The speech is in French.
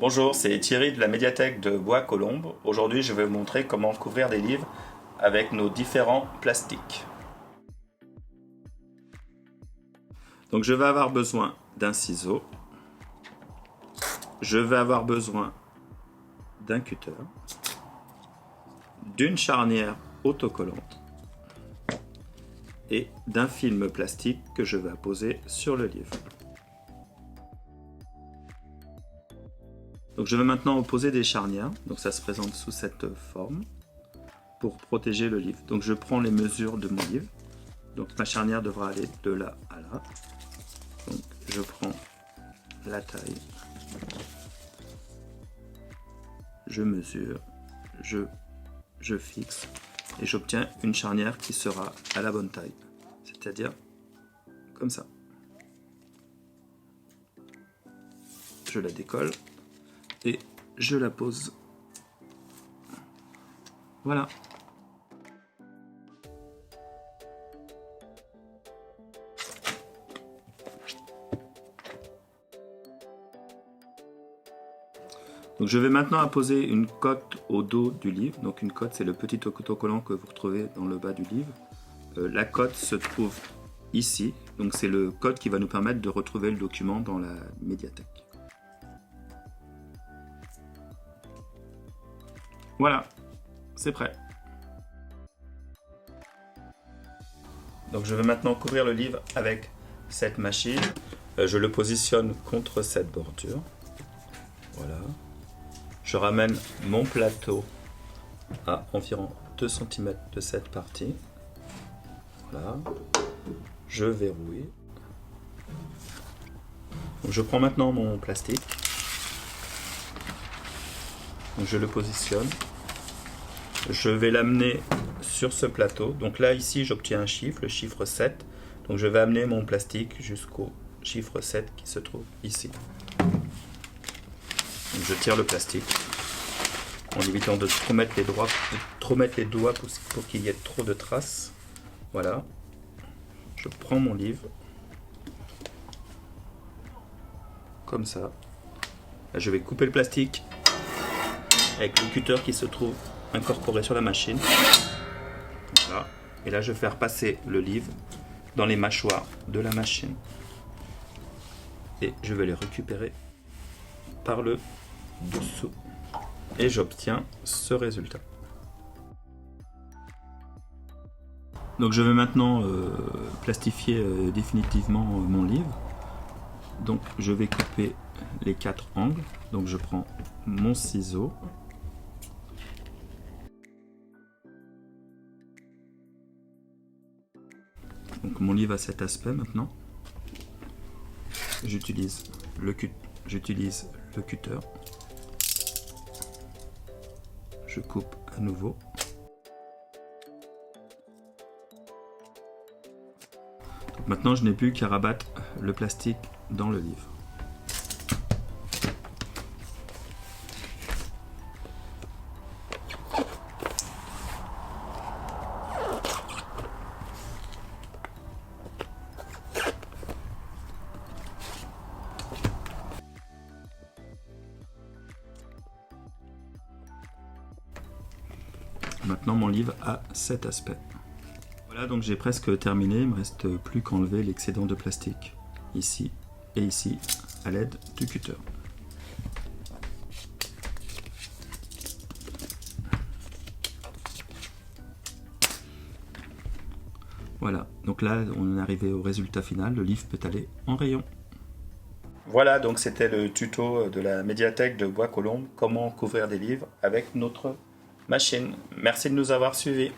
Bonjour, c'est Thierry de la médiathèque de Bois-Colombes. Aujourd'hui, je vais vous montrer comment couvrir des livres avec nos différents plastiques. Donc je vais avoir besoin d'un ciseau. Je vais avoir besoin d'un cutter, d'une charnière autocollante et d'un film plastique que je vais apposer sur le livre. Donc je vais maintenant opposer des charnières, donc ça se présente sous cette forme, pour protéger le livre. Donc je prends les mesures de mon livre, donc ma charnière devra aller de là à là. Donc je prends la taille, je mesure, je fixe et j'obtiens une charnière qui sera à la bonne taille, c'est-à-dire comme ça. Je la décolle et je la pose. Voilà. Donc je vais maintenant apposer une cote au dos du livre. Donc une cote, c'est le petit autocollant que vous retrouvez dans le bas du livre. La cote se trouve ici. Donc c'est le code qui va nous permettre de retrouver le document dans la médiathèque. Voilà, c'est prêt. Donc je vais maintenant couvrir le livre avec cette machine. Je le positionne contre cette bordure. Voilà. Je ramène mon plateau à environ 2 cm de cette partie. Voilà. Je verrouille. Donc je prends maintenant mon plastique. Donc je le positionne. Je vais l'amener sur ce plateau. Donc là, ici, j'obtiens un chiffre, le chiffre 7. Donc je vais amener mon plastique jusqu'au chiffre 7 qui se trouve ici. Donc je tire le plastique en évitant de trop mettre les doigts pour qu'il y ait trop de traces. Voilà. Je prends mon livre. Comme ça. Là, je vais couper le plastique avec le cutter qui se trouve incorporé sur la machine. Voilà. Et là, je vais faire passer le livre dans les mâchoires de la machine. Et je vais les récupérer par le dessous. Et j'obtiens ce résultat. Donc je vais maintenant plastifier définitivement mon livre. Donc je vais couper les 4 angles. Donc je prends mon ciseau. Donc mon livre a cet aspect maintenant. J'utilise le cutter. Je coupe à nouveau. Donc maintenant je n'ai plus qu'à rabattre le plastique dans le livre. Maintenant mon livre a cet aspect. Voilà, donc j'ai presque terminé, il me reste plus qu'à enlever l'excédent de plastique, ici et ici, à l'aide du cutter. Voilà, donc là on est arrivé au résultat final, le livre peut aller en rayon. Voilà, donc c'était le tuto de la médiathèque de Bois-Colombes, comment couvrir des livres avec notre machine. Merci de nous avoir suivis.